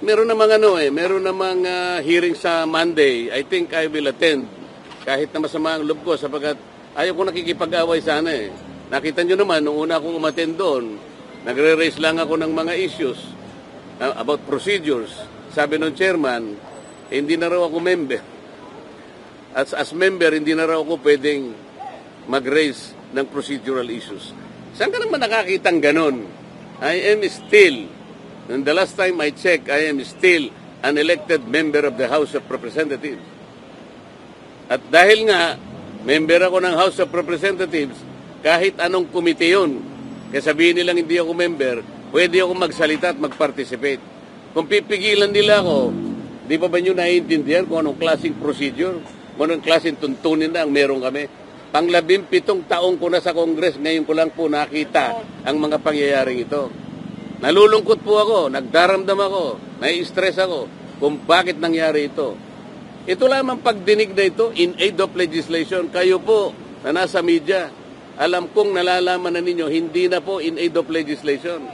Meron namang hearing sa Monday. I think I will attend. Kahit na masama ang loob ko sapagkat ayaw ko nakikipag-away sana eh. Nakita nyo naman, nung una akong umattend doon, nagre-raise lang ako ng mga issues about procedures. Sabi ng chairman, hindi na raw ako member. As member, hindi na raw ako pwedeng mag-raise ng procedural issues. Saan ka naman nakakitang ganon? I am still, and the last time I checked, I am still an elected member of the House of Representatives. At dahil nga, member ako ng House of Representatives, kahit anong komite yun, kaya sabihin nilang hindi ako member, pwede ako magsalita at mag-participate. Kung pipigilan nila ako, di pa ba nyo naiintindihan kung anong klaseng procedure, kung anong klaseng tuntunin na ang meron kami? Pang-17 taong ko na sa Congress, ngayon ko lang po nakita ang mga pangyayaring ito. Nalulungkot po ako, nagdaramdam ako, nai-stress ako kung bakit nangyari ito. Ito lamang pagdinig na ito in aid of legislation. Kayo po na nasa media, alam kong nalalaman na ninyo, hindi na po in aid of legislation.